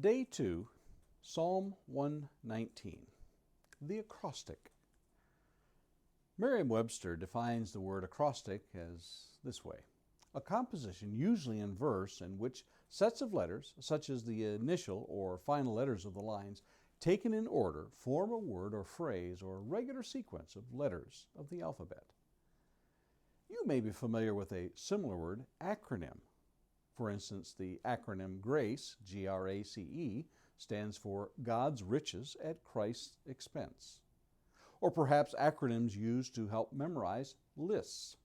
Day 2, Psalm 119, the acrostic. Merriam-Webster defines the word acrostic as this way: a composition usually in verse in which sets of letters, such as the initial or final letters of the lines, taken in order, form a word or phrase or regular sequence of letters of the alphabet. You may be familiar with a similar word, acronym. For instance, the acronym GRACE, G-R-A-C-E, stands for God's Riches at Christ's Expense. Or perhaps acronyms used to help memorize lists.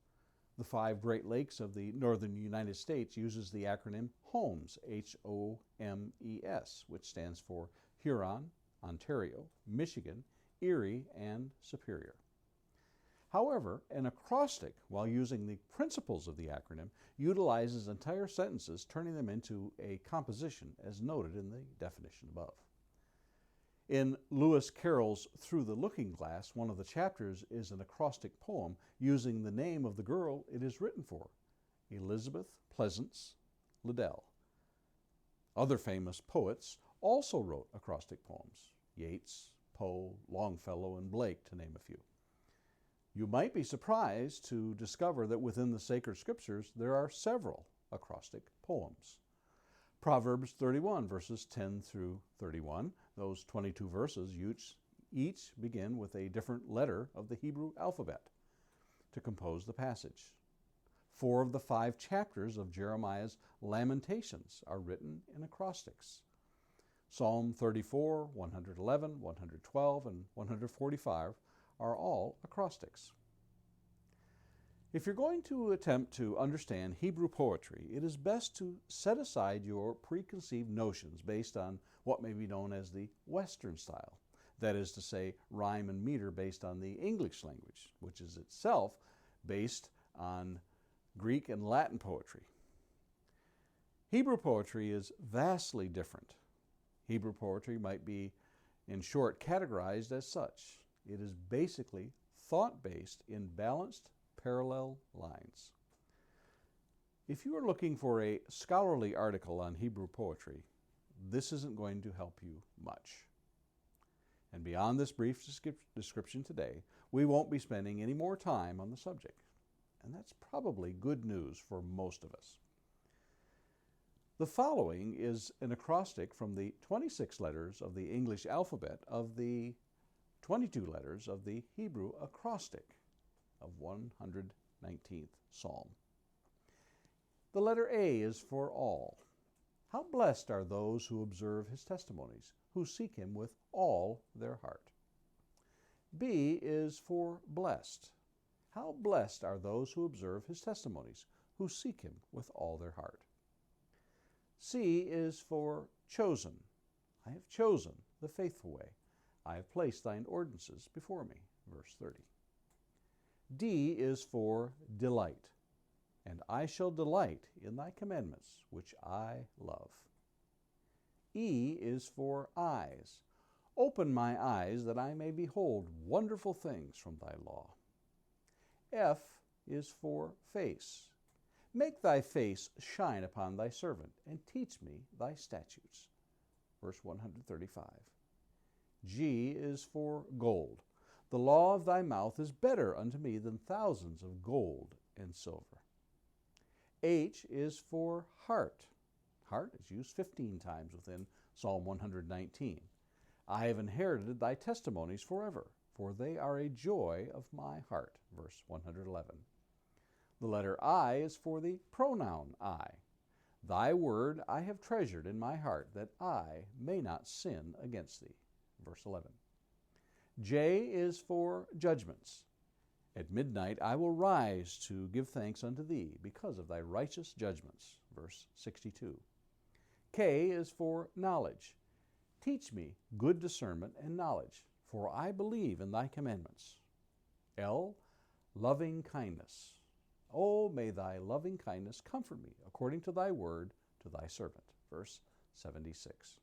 The 5 Great Lakes of the northern United States uses the acronym HOMES, H-O-M-E-S, which stands for Huron, Ontario, Michigan, Erie, and Superior. However, an acrostic, while using the principles of the acronym, utilizes entire sentences, turning them into a composition, as noted in the definition above. In Lewis Carroll's Through the Looking Glass, one of the chapters is an acrostic poem using the name of the girl it is written for, Elizabeth Pleasance Liddell. Other famous poets also wrote acrostic poems: Yeats, Poe, Longfellow, and Blake, to name a few. You might be surprised to discover that within the sacred scriptures there are several acrostic poems. Proverbs 31, verses 10 through 31, those 22 verses each begin with a different letter of the Hebrew alphabet to compose the passage. 4 of the 5 chapters of Jeremiah's Lamentations are written in acrostics. Psalm 34, 111, 112, and 145 are all acrostics. If you're going to attempt to understand Hebrew poetry, it is best to set aside your preconceived notions based on what may be known as the Western style. That is to say, rhyme and meter based on the English language, which is itself based on Greek and Latin poetry. Hebrew poetry is vastly different. Hebrew poetry might be, in short, categorized as such. It is basically thought-based in balanced, parallel lines. If you are looking for a scholarly article on Hebrew poetry, this isn't going to help you much. And beyond this brief description today, we won't be spending any more time on the subject. And that's probably good news for most of us. The following is an acrostic from the 26 letters of the English alphabet of the 22 letters of the Hebrew acrostic of 119th Psalm. The letter A is for all. How blessed are those who observe his testimonies, who seek him with all their heart. B is for blessed. How blessed are those who observe his testimonies, who seek him with all their heart. C is for chosen. I have chosen the faithful way. I have placed thine ordinances before me. Verse 30. D is for delight. And I shall delight in thy commandments, which I love. E is for eyes. Open my eyes that I may behold wonderful things from thy law. F is for face. Make thy face shine upon thy servant, and teach me thy statutes. Verse 135. G is for gold. The law of thy mouth is better unto me than thousands of gold and silver. H is for heart. Heart is used 15 times within Psalm 119. I have inherited thy testimonies forever, for they are a joy of my heart. Verse 111. The letter I is for the pronoun I. Thy word I have treasured in my heart, that I may not sin against thee. Verse 11. J is for judgments. At midnight I will rise to give thanks unto thee because of thy righteous judgments. Verse 62. K is for knowledge. Teach me good discernment and knowledge, for I believe in thy commandments. L, loving kindness. Oh, may thy loving kindness comfort me according to thy word to thy servant. Verse 76.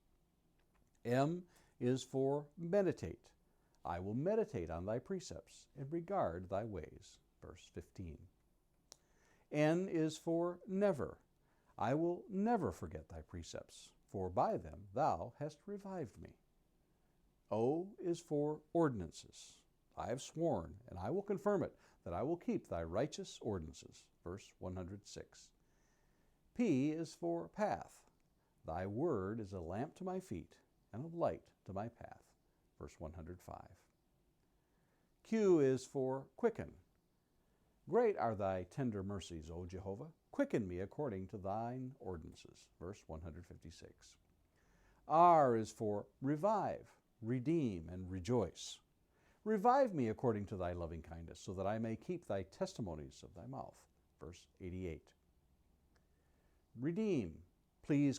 M is for meditate. I will meditate on thy precepts and regard thy ways. Verse 15. N is for never. I will never forget thy precepts. for by them thou hast revived me. O is for ordinances. I have sworn, and I will confirm it, that I will keep thy righteous ordinances. Verse 106. P is for path. Thy word is a lamp to my feet and a light to my path. Verse 105. Q is for quicken. Great are thy tender mercies, O Jehovah. Quicken me according to thine ordinances. Verse 156. R is for revive, redeem, and rejoice. Revive me according to thy loving kindness, so that I may keep thy testimonies of thy mouth. Verse 88. Redeem, plead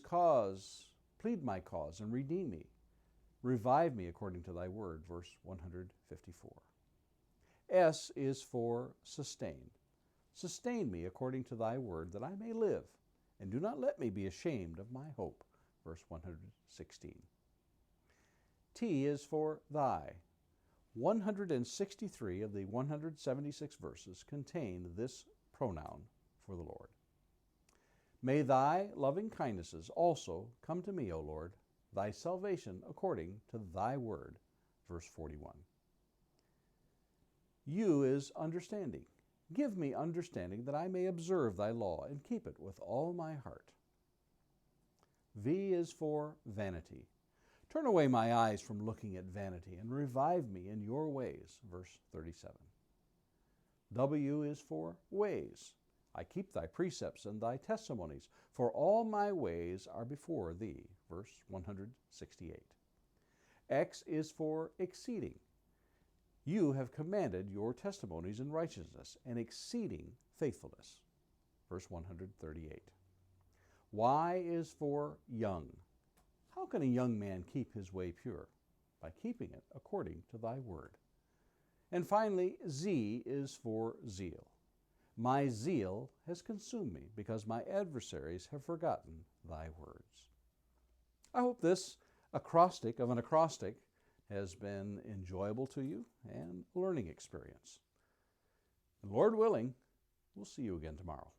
my cause, and redeem me. Revive me according to thy word. Verse 154. S is for sustain. Sustain me according to thy word, that I may live, and do not let me be ashamed of my hope. Verse 116. T is for thy. 163 of the 176 verses contain this pronoun for the Lord. May thy loving kindnesses also come to me, O Lord, thy salvation according to thy word. Verse 41. U is understanding. Give me understanding that I may observe thy law and keep it with all my heart. V is for vanity. Turn away my eyes from looking at vanity and revive me in your ways. Verse 37. W is for ways. I keep thy precepts and thy testimonies, for all my ways are before thee. Verse 168. X is for exceeding. You have commanded your testimonies in righteousness and exceeding faithfulness. Verse 138. Y is for young. How can a young man keep his way pure? By keeping it according to thy word. And finally, Z is for zeal. My zeal has consumed me, because my adversaries have forgotten thy words. I hope this acrostic of an acrostic has been enjoyable to you and a learning experience. And Lord willing, we'll see you again tomorrow.